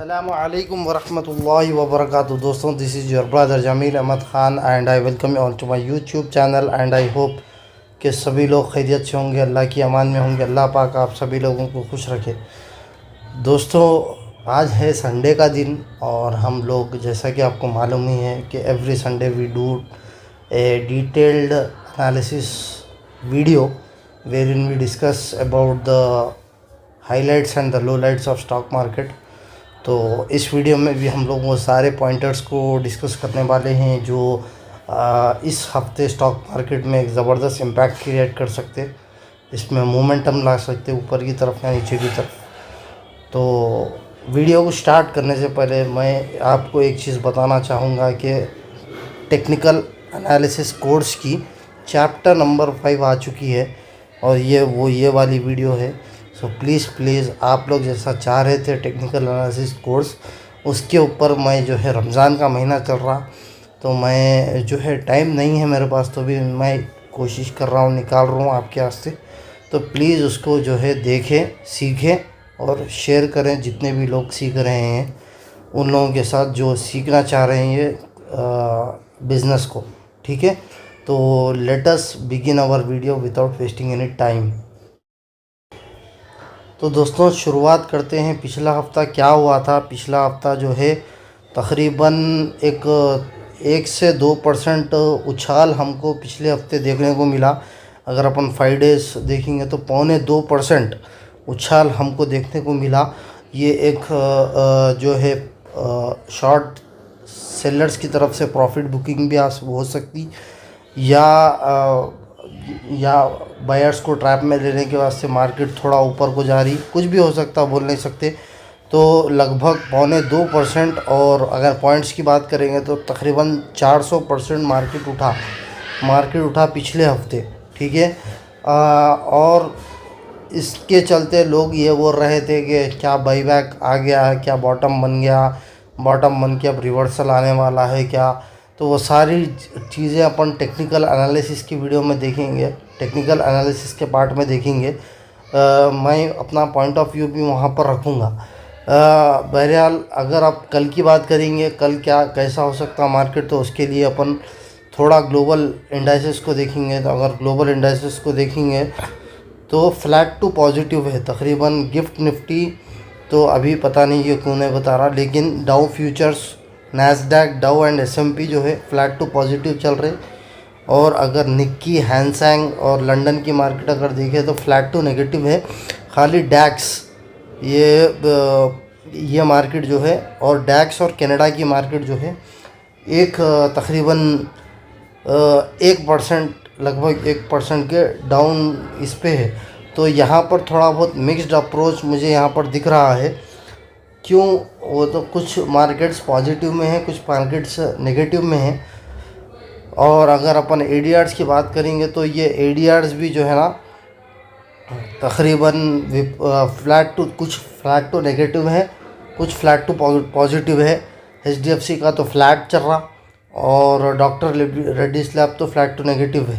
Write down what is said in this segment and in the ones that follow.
Assalamualaikum warahmatullahi wabarakatuh दोस्तों, this is your brother Jamil Ahmad Khan and I welcome you all to my YouTube channel and I hope कि सभी लोग खैरियत से होंगे, अल्लाह की अमान में होंगे। अल्लाह पाक आप सभी लोगों को खुश रखे। दोस्तों, आज है संडे का दिन और हम लोग, जैसा कि आपको मालूम ही है कि every Sunday we do a detailed analysis video wherein we discuss about the highlights and the lowlights of stock market. तो इस वीडियो में भी हम लोग वो सारे पॉइंटर्स को डिस्कस करने वाले हैं जो इस हफ्ते स्टॉक मार्केट में एक ज़बरदस्त इम्पैक्ट क्रिएट कर सकते, इसमें मोमेंटम ला सकते ऊपर की तरफ या नीचे की तरफ। तो वीडियो को स्टार्ट करने से पहले मैं आपको एक चीज़ बताना चाहूँगा कि टेक्निकल एनालिसिस कोर्स की चैप्टर नंबर 5 आ चुकी है और ये वाली वीडियो है। सो प्लीज़ आप लोग जैसा चाह रहे थे टेक्निकल एनालिसिस कोर्स, उसके ऊपर मैं जो है रमज़ान का महीना चल रहा, तो मैं जो है टाइम नहीं है मेरे पास, तो भी मैं कोशिश कर रहा हूँ, निकाल रहा हूँ आपके वास्ते। तो प्लीज़ उसको जो है देखें, सीखें और शेयर करें जितने भी लोग सीख रहे हैं उन लोगों के साथ जो सीखना चाह रहे हैं ये बिज़नेस को। ठीक है, तो let us begin our video without wasting any time. तो दोस्तों, शुरुआत करते हैं। पिछला हफ़्ता क्या हुआ था? पिछला हफ़्ता जो है तकरीबन एक से 2% उछाल हमको पिछले हफ्ते देखने को मिला। अगर अपन 5 डेज़ देखेंगे तो 2.25% उछाल हमको देखने को मिला। ये एक जो है शॉर्ट सेलर्स की तरफ से प्रॉफिट बुकिंग भी हो सकती, या बायर्स को ट्रैप में लेने के वास्ते मार्केट थोड़ा ऊपर को जा रही, कुछ भी हो सकता, बोल नहीं सकते। तो लगभग 2.25% और अगर पॉइंट्स की बात करेंगे तो तकरीबन 400% मार्केट उठा पिछले हफ्ते। ठीक है, और इसके चलते लोग ये बोल रहे थे कि क्या बाईबैक आ गया, क्या बॉटम बन के अब रिवर्सल आने वाला है क्या। तो वो सारी चीज़ें अपन टेक्निकल एनालिसिस की वीडियो में देखेंगे, टेक्निकल एनालिसिस के पार्ट में देखेंगे। मैं अपना पॉइंट ऑफ व्यू भी वहाँ पर रखूँगा। बहरहाल, अगर आप कल की बात करेंगे, कल कैसा हो सकता मार्केट, तो उसके लिए अपन थोड़ा ग्लोबल इंडाइसेस को देखेंगे। तो अगर ग्लोबल इंडाइसेस को देखेंगे तो फ्लैट टू पॉजिटिव है तकरीबन। गिफ्ट निफ्टी तो अभी पता नहीं ये क्यों नहीं बता रहा, लेकिन डाउ फ्यूचर्स, नैस्डैक, डाउ एंड एसएमपी जो है फ्लैट टू पॉजिटिव चल रहे। और अगर निक्की, हैंसैंग और लंदन की मार्केट अगर देखें तो फ्लैट टू नेगेटिव है। खाली डैक्स ये मार्केट जो है, और डैक्स और कनाडा की मार्केट जो है तकरीबन 1%, लगभग 1% के डाउन इस पे है। तो यहाँ पर थोड़ा बहुत मिक्स्ड अप्रोच मुझे यहाँ पर दिख रहा है। क्यों? वो तो कुछ मार्केट्स पॉजिटिव में है, कुछ मार्केट्स नेगेटिव में है। और अगर अपन एडीआर्स की बात करेंगे तो ये एडीआर्स भी जो है ना तकरीबन कुछ फ्लैट टू नेगेटिव है, कुछ फ्लैट टू पॉजिटिव है। एचडीएफसी का तो फ्लैट चल रहा और डॉक्टर रेड्डीज लैब तो फ्लैट टू नेगेटिव है।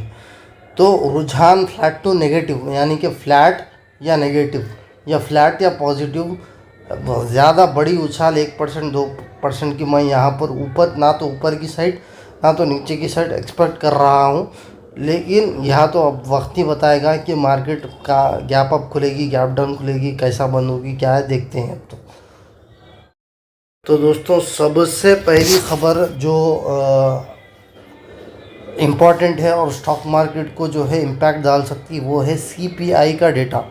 तो रुझान फ्लैट टू नेगेटिव, यानी कि फ्लैट या नेगेटिव या फ्लैट या पॉजिटिव, ज़्यादा बड़ी उछाल 1% 2% की मैं यहाँ पर ऊपर, ना तो ऊपर की साइड ना तो नीचे की साइड एक्सपेक्ट कर रहा हूँ। लेकिन यहाँ तो अब वक्त ही बताएगा कि मार्केट का गैप अप खुलेगी, गैप डाउन खुलेगी, कैसा बंद होगी, क्या है, देखते हैं। तो दोस्तों, सबसे पहली खबर जो इम्पॉर्टेंट है और स्टॉक मार्केट को जो है इम्पैक्ट डाल सकती है वो है सीपीआई का डेटा।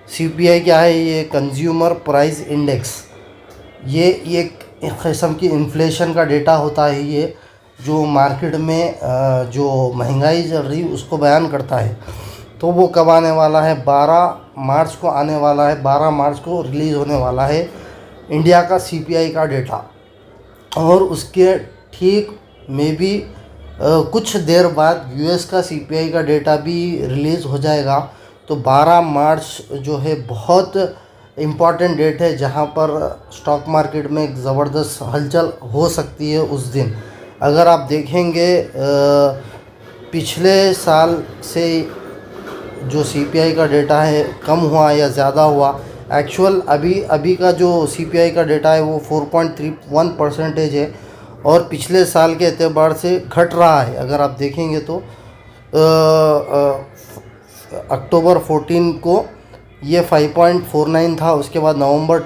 सीपीआई क्या है? ये कंज्यूमर प्राइस इंडेक्स। ये एक किस्म की इन्फ्लेशन का डेटा होता है, ये जो मार्केट में जो महंगाई चल रही उसको बयान करता है। तो वो कब आने वाला है? 12 मार्च को आने वाला है। 12 मार्च को रिलीज़ होने वाला है इंडिया का सीपीआई का डेटा। और उसके ठीक में भी कुछ देर बाद यूएस का सीपीआई का डेटा भी रिलीज़ हो जाएगा। तो 12 मार्च जो है बहुत इम्पॉर्टेंट डेट है, जहां पर स्टॉक मार्केट में एक ज़बरदस्त हलचल हो सकती है उस दिन। अगर आप देखेंगे पिछले साल से जो सीपीआई का डेटा है कम हुआ या ज़्यादा हुआ, एक्चुअल अभी अभी का जो सीपीआई का डेटा है वो 4.31% है और पिछले साल के एतबार से घट रहा है। अगर आप देखेंगे तो अक्टूबर 14 को ये 5.49 था, उसके बाद नवंबर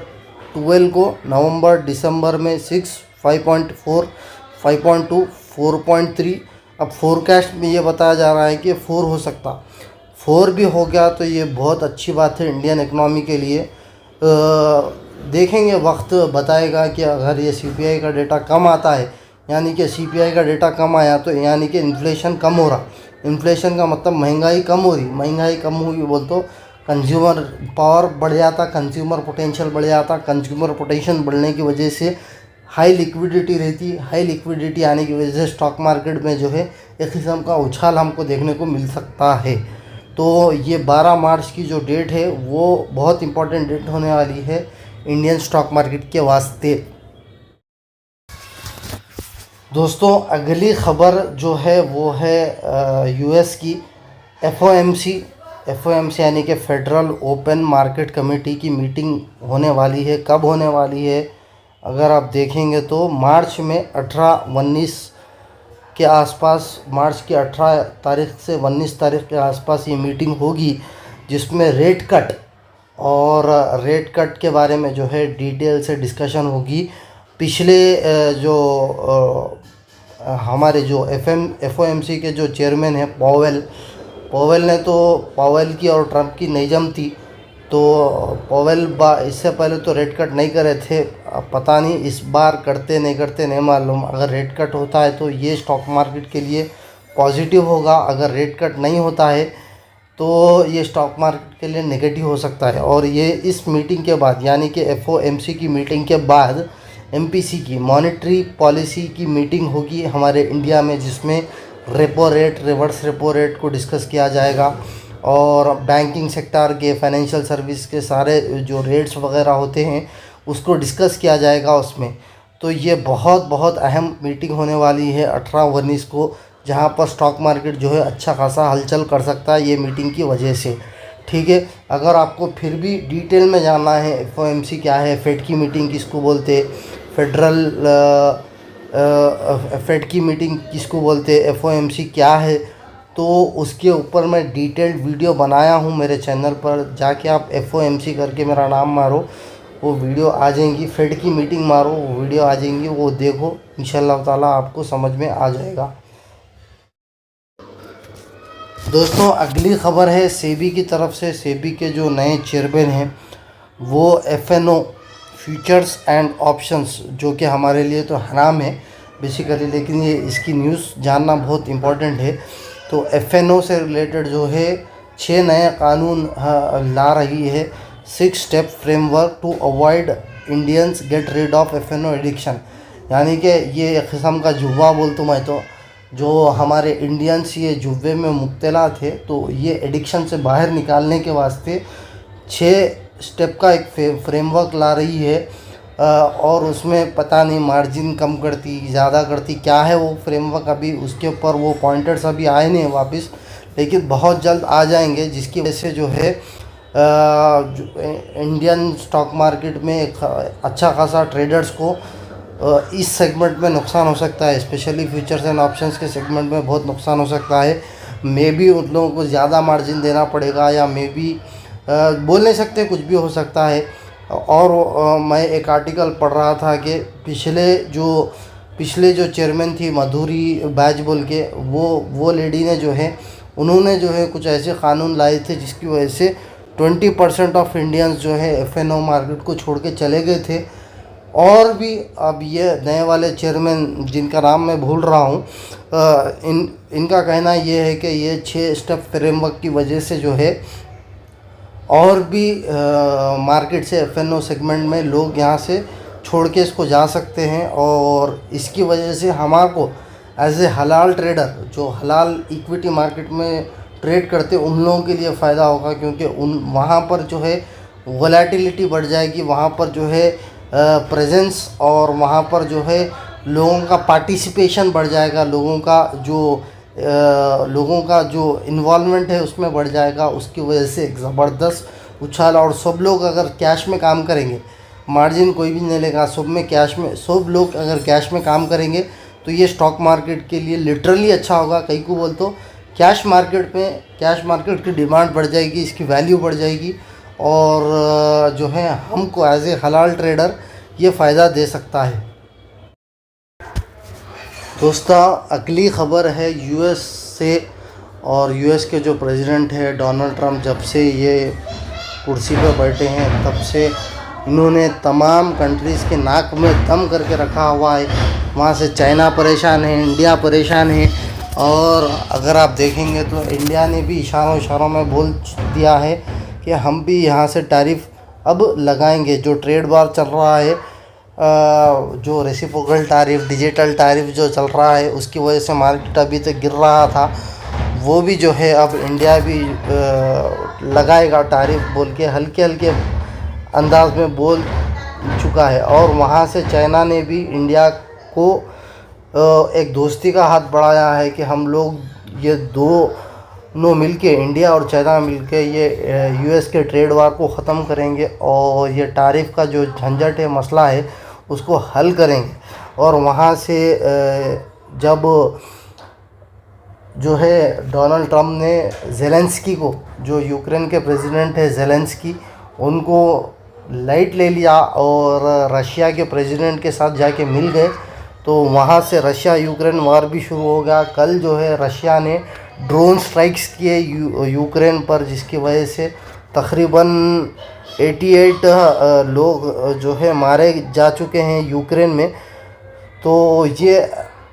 12 को, नवंबर दिसंबर में 6, 5.4, 5.2, 4.3। अब फोरकास्ट में ये बताया जा रहा है कि 4 हो सकता, 4 भी हो गया तो ये बहुत अच्छी बात है इंडियन इकनॉमी के लिए। देखेंगे, वक्त बताएगा कि अगर ये सीपीआई का डेटा कम आता है, यानी कि सीपीआई का डेटा कम आया तो यानी कि इन्फ्लेशन कम हो रहा। इन्फ्लेशन का मतलब महंगाई कम हो रही, महंगाई कम हुई बोल तो कंज्यूमर पावर बढ़ जाता, कंज्यूमर पोटेंशियल बढ़ जाता। कंज्यूमर पोटेंशियल बढ़ने की वजह से हाई लिक्विडिटी रहती, हाई लिक्विडिटी आने की वजह से स्टॉक मार्केट में जो है एक किस्म का उछाल हमको देखने को मिल सकता है। तो ये 12 मार्च की जो डेट है वो बहुत इम्पोर्टेंट डेट होने वाली है इंडियन स्टॉक मार्केट के वास्ते। दोस्तों, अगली ख़बर जो है वो है यूएस की एफओएमसी यानी कि फेडरल ओपन मार्केट कमेटी की मीटिंग होने वाली है। कब होने वाली है अगर आप देखेंगे तो मार्च में 18-19 के आसपास, मार्च की 18 तारीख से 19 तारीख के आसपास ये मीटिंग होगी, जिसमें रेट कट और रेट कट के बारे में जो है डिटेल से डिस्कशन होगी। पिछले जो हमारे जो एफओएमसी के जो चेयरमैन हैं पॉवेल ने तो पॉवेल की और ट्रंप की नहीं जमती, तो पॉवेल इससे पहले तो रेट कट नहीं करे थे। अब पता नहीं इस बार करते नहीं करते नहीं मालूम। अगर रेट कट होता है तो ये स्टॉक मार्केट के लिए पॉजिटिव होगा, अगर रेट कट नहीं होता है तो ये स्टॉक मार्केट के लिए नेगेटिव हो सकता है। और ये इस मीटिंग के बाद यानी कि एफओएमसी की मीटिंग के बाद एमपीसी की मॉनेटरी पॉलिसी की मीटिंग होगी हमारे इंडिया में, जिसमें repo rate, reverse repo rate को डिस्कस किया जाएगा और बैंकिंग सेक्टर के, फाइनेंशियल सर्विस के सारे जो रेट्स वगैरह होते हैं उसको डिस्कस किया जाएगा उसमें। तो ये बहुत बहुत अहम मीटिंग होने वाली है 18-19 को, जहाँ पर स्टॉक मार्केट जो है अच्छा खासा हलचल कर सकता है ये मीटिंग की वजह से। ठीक है, अगर आपको फिर भी डिटेल में जानना है एफओएमसी क्या है, फेड की मीटिंग किसको बोलते, फेड की मीटिंग किसको बोलते, एफओएमसी क्या है, तो उसके ऊपर मैं डिटेल्ड वीडियो बनाया हूँ मेरे चैनल पर। जाके आप एफओएमसी करके मेरा नाम मारो, वो वीडियो आ जाएंगी। फेड की मीटिंग मारो, वो वीडियो आ जाएंगी, वो देखो, इंशाल्लाह ताला आपको समझ में आ जाएगा। दोस्तों, अगली ख़बर है सेबी की तरफ से। सेबी के जो नए चेयरमैन हैं वो एफएनओ फ्यूचर्स एंड ऑप्शंस, जो कि हमारे लिए तो हराम है बेसिकली, लेकिन ये इसकी न्यूज़ जानना बहुत इम्पोर्टेंट है। तो एफएनओ से रिलेटेड जो है 6 नए कानून ला रही है। 6 step framework to avoid Indians get rid of F and O addiction, यानी कि ये एक किस्म का जुआ बोल तो मैं तो, जो हमारे इंडियंस ये जुए में मुब्तला थे, तो ये एडिक्शन से बाहर निकालने के वास्ते 6 स्टेप का एक फ्रेमवर्क ला रही है। और उसमें पता नहीं मार्जिन कम करती, ज़्यादा करती, क्या है वो फ्रेमवर्क, अभी उसके ऊपर वो पॉइंटर्स अभी आए नहीं वापस, लेकिन बहुत जल्द आ जाएंगे, जिसकी वजह से जो है इंडियन स्टॉक मार्केट में एक अच्छा खासा ट्रेडर्स को इस सेगमेंट में नुकसान हो सकता है, स्पेशली फ्यूचर्स एंड ऑप्शंस के सेगमेंट में बहुत नुकसान हो सकता है। मे बी उन लोगों को ज़्यादा मार्जिन देना पड़ेगा, या मे बी बोल नहीं सकते, कुछ भी हो सकता है। और मैं एक आर्टिकल पढ़ रहा था कि पिछले जो चेयरमैन थी मधुरी बैज बोल के, वो लेडी ने जो है, उन्होंने जो है कुछ ऐसे क़ानून लाए थे जिसकी वजह से 20% ऑफ इंडियंस जो है एफएनओ मार्केट को छोड़ के चले गए थे। और भी अब ये नए वाले चेयरमैन, जिनका नाम मैं भूल रहा हूँ, इनका कहना ये है कि ये 6 स्टेप फ्रेमवर्क की वजह से जो है और भी मार्केट से एफएनओ सेगमेंट में लोग यहाँ से छोड़ के इसको जा सकते हैं। और इसकी वजह से हमारे को एज ए हलाल ट्रेडर, जो हलाल इक्विटी मार्केट में ट्रेड करते हैं, उन लोगों के लिए फ़ायदा होगा, क्योंकि वहाँ पर जो है वोलेटिलिटी बढ़ जाएगी, वहाँ पर जो है प्रेजेंस, और वहाँ पर जो है लोगों का पार्टिसिपेशन बढ़ जाएगा, लोगों का जो इन्वॉल्वमेंट है उसमें बढ़ जाएगा। उसकी वजह से एक ज़बरदस्त उछाल, और सब लोग अगर कैश में काम करेंगे, मार्जिन कोई भी नहीं लेगा, सब में कैश में, सब लोग अगर कैश में काम करेंगे तो ये स्टॉक मार्केट के लिए लिटरली अच्छा होगा। कई को बोल तो कैश मार्केट की डिमांड बढ़ जाएगी, इसकी वैल्यू बढ़ जाएगी, और जो है हमको एज ए हलाल ट्रेडर ये फ़ायदा दे सकता है। दोस्तों, अगली ख़बर है यूएस से, और यूएस के जो प्रेसिडेंट है डोनाल्ड ट्रंप, जब से ये कुर्सी पर बैठे हैं तब से इन्होंने तमाम कंट्रीज़ के नाक में दम करके रखा हुआ है। वहाँ से चाइना परेशान है, इंडिया परेशान है, और अगर आप देखेंगे तो इंडिया ने भी इशारों में बोल दिया है कि हम भी यहाँ से टैरिफ अब लगाएंगे। जो ट्रेड वार चल रहा है, जो रेसिप्रोकल टैरिफ, डिजिटल टैरिफ जो चल रहा है, उसकी वजह से मार्केट अभी तक गिर रहा था, वो भी जो है अब इंडिया भी लगाएगा टैरिफ बोल के हल्के हल्के अंदाज में बोल चुका है। और वहाँ से चाइना ने भी इंडिया को एक दोस्ती का हाथ बढ़ाया है कि हम लोग ये दोनों मिलके, इंडिया और चाइना मिलके ये यूएस के ट्रेड वार को ख़त्म करेंगे, और ये टैरिफ का जो झंझट है, मसला है, उसको हल करेंगे। और वहाँ से जब जो है डोनाल्ड ट्रंप ने ज़ेलेंस्की को, जो यूक्रेन के प्रेसिडेंट है ज़ेलेंस्की, उनको लाइट ले लिया और रशिया के प्रेसिडेंट के साथ जाके मिल गए, तो वहाँ से रशिया यूक्रेन वार भी शुरू हो गया। कल जो है रशिया ने ड्रोन स्ट्राइक्स किए यूक्रेन पर, जिसकी वजह से तकरीबन 88 लोग जो है मारे जा चुके हैं यूक्रेन में। तो ये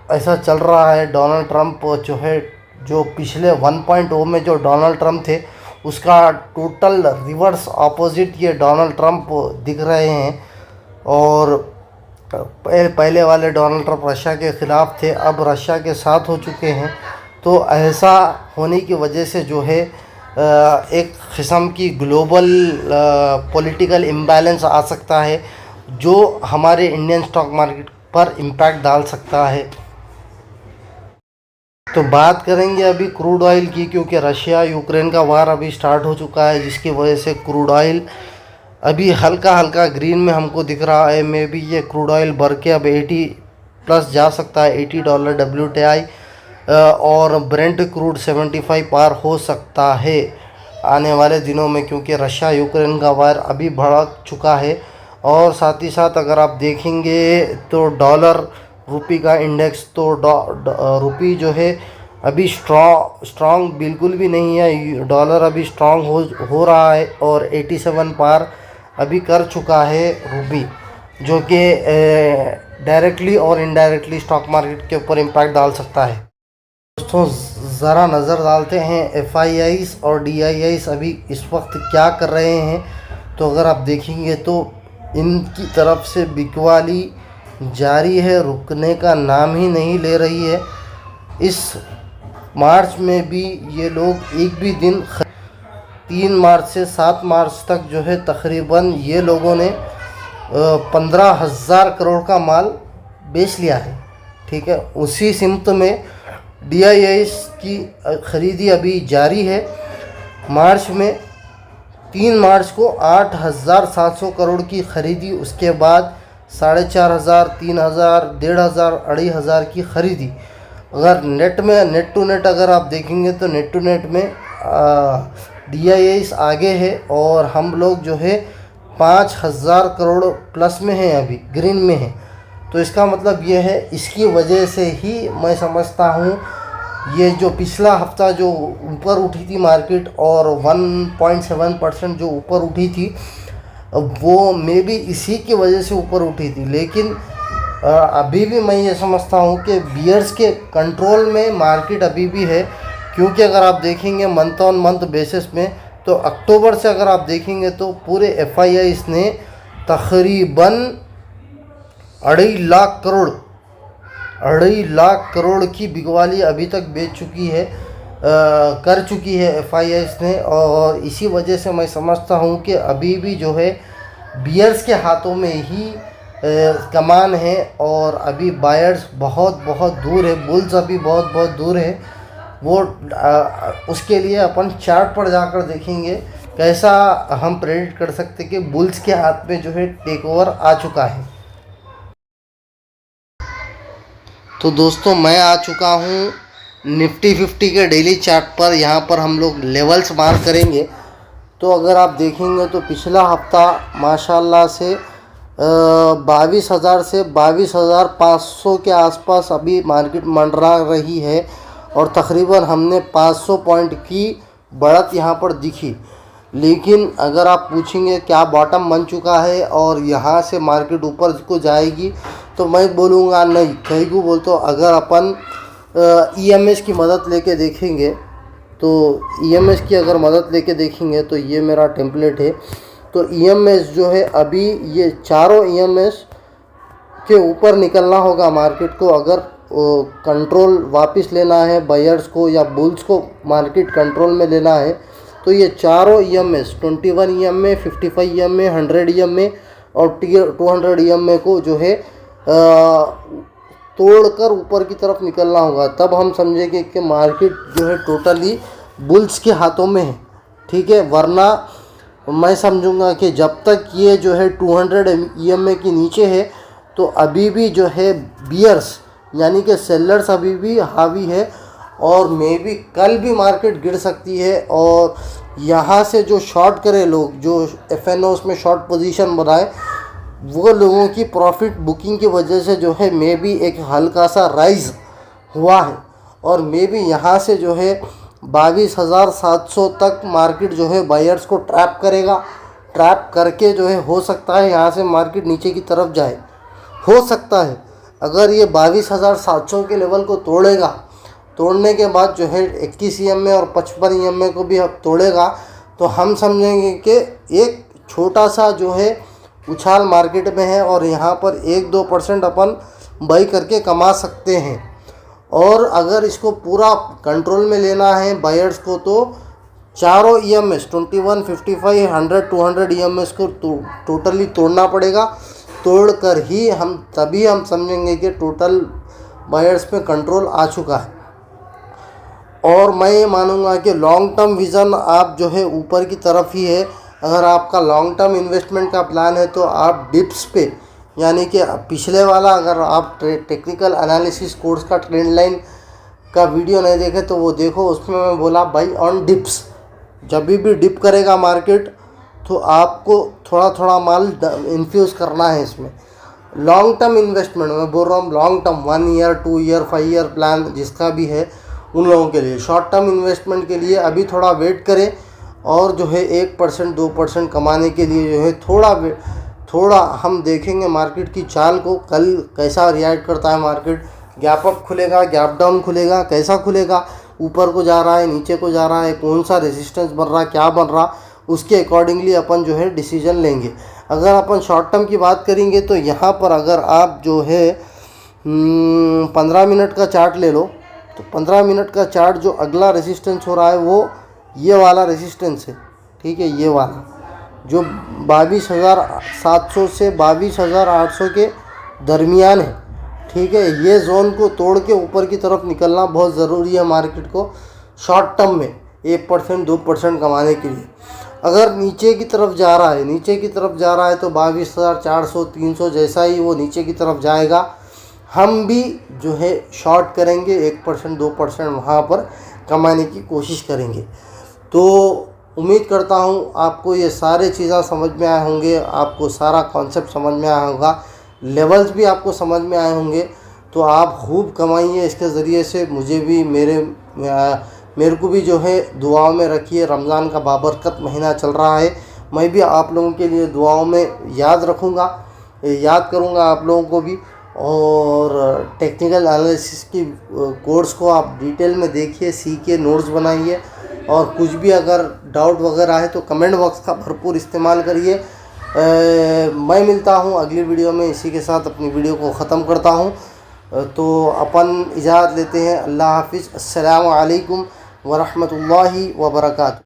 ऐसा चल रहा है। डोनाल्ड ट्रंप जो है, जो पिछले 1.0 में जो डोनाल्ड ट्रंप थे, उसका टोटल रिवर्स ऑपोजिट ये डोनाल्ड ट्रंप दिख रहे हैं। और पहले वाले डोनाल्ड ट्रंप रशिया के ख़िलाफ़ थे, अब रशिया के साथ हो चुके हैं। तो ऐसा होने की वजह से जो है एक किस्म की ग्लोबल पॉलिटिकल इम्बैलेंस आ सकता है, जो हमारे इंडियन स्टॉक मार्केट पर इम्पैक्ट डाल सकता है। तो बात करेंगे अभी क्रूड ऑयल की, क्योंकि रशिया यूक्रेन का वार अभी स्टार्ट हो चुका है, जिसकी वजह से क्रूड ऑयल अभी हल्का हल्का ग्रीन में हमको दिख रहा है। मे भी ये क्रूड ऑयल बढ़ के अब 80 प्लस जा सकता है, $80 WTI, और ब्रेंट क्रूड 75 पार हो सकता है आने वाले दिनों में, क्योंकि रशिया यूक्रेन का वार अभी भड़क चुका है। और साथ ही साथ अगर आप देखेंगे तो डॉलर रुपी का इंडेक्स, तो रुपी जो है अभी स्ट्रॉन्ग बिल्कुल भी नहीं है। डॉलर अभी स्ट्रॉन्ग हो रहा है और 87 पार अभी कर चुका है रुपी, जो कि डायरेक्टली और इनडायरेक्टली स्टॉक मार्केट के ऊपर इम्पैक्ट डाल सकता है। दोस्तों, ज़रा नज़र डालते हैं FIIs और DIIs अभी इस वक्त क्या कर रहे हैं। तो अगर आप देखेंगे तो इनकी तरफ से बिकवाली जारी है, रुकने का नाम ही नहीं ले रही है। इस मार्च में भी ये लोग एक भी दिन 3 मार्च से 7 मार्च तक जो है तकरीबन ये लोगों ने 15,000 करोड़ का माल बेच लिया है। ठीक है, उसी सिमत में DIIs की ख़रीदी अभी जारी है। मार्च में 3 मार्च को 8,700 करोड़ की ख़रीदी, उसके बाद 4,500, 3,000, 1,500, 2,500 की ख़रीदी। अगर नेट टू नेट अगर आप देखेंगे तो नेट टू नेट में DIIs आगे है, और हम लोग जो है 5,000 करोड़ प्लस में हैं, अभी ग्रीन में हैं। तो इसका मतलब ये है, इसकी वजह से ही मैं समझता हूँ ये जो पिछला हफ्ता जो ऊपर उठी थी मार्केट, और 1.7% जो ऊपर उठी थी, वो मे भी इसी की वजह से ऊपर उठी थी। लेकिन अभी भी मैं ये समझता हूँ कि बियर्स के कंट्रोल में मार्केट अभी भी है, क्योंकि अगर आप देखेंगे मंथ ऑन मंथ बेसिस में, तो अक्टूबर से अगर आप देखेंगे तो पूरे FIIs ने तकरीबन 2.5 लाख करोड़ की बिकवाली अभी तक बेच चुकी है, कर चुकी है FIIs ने। और इसी वजह से मैं समझता हूँ कि अभी भी जो है बियर्स के हाथों में ही कमान है, और अभी बायर्स बहुत बहुत दूर है, बुल्स अभी बहुत बहुत दूर है। वो उसके लिए अपन चार्ट पर जाकर देखेंगे कैसा हम प्रेडिक्ट कर सकते कि बुल्स के हाथ में जो है टेक ओवर आ चुका है। तो दोस्तों मैं आ चुका हूँ निफ्टी 50 के डेली चार्ट पर। यहाँ पर हम लोग लेवल्स मार्क करेंगे। तो अगर आप देखेंगे तो पिछला हफ्ता माशाल्लाह से 22,000 से 22,500 के आसपास अभी मार्केट मंडरा रही है और तकरीबन हमने 500 पॉइंट की बढ़त यहाँ पर दिखी। लेकिन अगर आप पूछेंगे क्या बॉटम बन चुका है और यहाँ से मार्केट ऊपर को जाएगी, तो मैं बोलूँगा नहीं। कहीं को बोलते अगर अपन EMS की मदद लेके देखेंगे, तो EMS की अगर मदद लेके देखेंगे तो ये मेरा टेम्पलेट है। तो EMS जो है अभी ये चारों EMS के ऊपर निकलना होगा मार्केट को। अगर कंट्रोल वापस लेना है बायर्स को या बुल्स को मार्केट कंट्रोल में लेना है, तो ये चारों EMS 21 EMA, 55 EMA, 100 EMA और 200 EMA को जो है तोड़कर ऊपर की तरफ निकलना होगा। तब हम समझेंगे कि मार्केट जो है टोटली बुल्स के हाथों में है, ठीक है। वरना मैं समझूंगा कि जब तक ये जो है 200 EMA के नीचे है तो अभी भी जो है बियर्स यानी कि सेलर्स अभी भी हावी है और मे बी कल भी मार्केट गिर सकती है। और यहाँ से जो शॉर्ट करे लोग, जो FNOs में शॉर्ट पोजीशन बनाए, वो लोगों की प्रॉफिट बुकिंग की वजह से जो है मे बी एक हल्का सा राइज हुआ है और मे बी यहाँ से जो है 22,700 तक मार्केट जो है बायर्स को ट्रैप करेगा। ट्रैप करके जो है हो सकता है यहाँ से मार्केट नीचे की तरफ जाए। हो सकता है अगर ये 22,700 के लेवल को तोड़ेगा, तोड़ने के बाद जो है 21 EMA और 55 EMA को भी अब तोड़ेगा, तो हम समझेंगे कि एक छोटा सा जो है उछाल मार्केट में है और यहाँ पर 1-2% अपन बाई करके कमा सकते हैं। और अगर इसको पूरा कंट्रोल में लेना है बायर्स को, तो चारों EMS 21, 55, 100, 200 EMS को टोटली तोड़ना पड़ेगा। तोड़कर ही हम तभी हम समझेंगे कि टोटल बायर्स पे कंट्रोल आ चुका है। और मैं ये मानूंगा कि लॉन्ग टर्म विज़न आप जो है ऊपर की तरफ ही है। अगर आपका लॉन्ग टर्म इन्वेस्टमेंट का प्लान है तो आप डिप्स पे, यानी कि पिछले वाला अगर आप टेक्निकल एनालिसिस कोर्स का ट्रेंड लाइन का वीडियो नहीं देखे तो वो देखो, उसमें मैं बोला बाई ऑन डिप्स। जब भी डिप करेगा मार्केट तो आपको थोड़ा थोड़ा माल इन्फ्यूज़ करना है इसमें। लॉन्ग टर्म इन्वेस्टमेंट मैं बोल रहा हूँ, long term 1 year 2 year 5 year plan जिसका भी है उन लोगों के लिए। शॉर्ट टर्म इन्वेस्टमेंट के लिए अभी थोड़ा वेट करें और जो है 1% 2% कमाने के लिए जो है थोड़ा हम देखेंगे मार्केट की चाल को, कल कैसा रिएक्ट करता है मार्केट। गैप अप खुलेगा, गैप डाउन खुलेगा, कैसा खुलेगा, ऊपर को जा रहा है, नीचे को जा रहा है, कौन सा रेजिस्टेंस बन रहा है, क्या बन रहा, उसके अकॉर्डिंगली अपन जो है डिसीजन लेंगे। अगर अपन शॉर्ट टर्म की बात करेंगे तो यहाँ पर अगर आप जो है 15 मिनट का चार्ट ले लो, तो 15 मिनट का चार्ट जो अगला रेजिस्टेंस हो रहा है वो ये वाला रेजिस्टेंस है, ठीक है। ये वाला जो 22,700 से 22,800 के दरमियान है, ठीक है। ये जोन को तोड़ के ऊपर की तरफ निकलना बहुत ज़रूरी है मार्केट को शॉर्ट टर्म में 1% 2% कमाने के लिए। अगर नीचे की तरफ जा रहा है, नीचे की तरफ जा रहा है तो 22,400 300 जैसा ही वो नीचे की तरफ जाएगा, हम भी जो है शॉर्ट करेंगे, 1% 2% वहाँ पर कमाने की कोशिश करेंगे। तो उम्मीद करता हूँ आपको ये सारे चीज़ें समझ में आए होंगे, आपको सारा कॉन्सेप्ट समझ में आया होगा, लेवल्स भी आपको समझ में आए होंगे। तो आप खूब कमाइए इसके ज़रिए से। मुझे भी मेरे को भी जो है दुआओं में रखिए। रमज़ान का बाबरकत महीना चल रहा है, मैं भी आप लोगों के लिए दुआओं में याद रखूँगा, याद करूँगा आप लोगों को भी। और टेक्निकल एनालिसिस की कोर्स को आप डिटेल में देखिए, सीखिए, नोट्स बनाइए। और कुछ भी अगर डाउट वगैरह है तो कमेंट बॉक्स का भरपूर इस्तेमाल करिए। मैं मिलता हूँ अगली वीडियो में। इसी के साथ अपनी वीडियो को ख़त्म करता हूँ। तो अपन इजाज़त लेते हैं। अल्लाह हाफिज़। अस्सलामु अलैकुम व रहमतुल्लाहि व बरकातहू।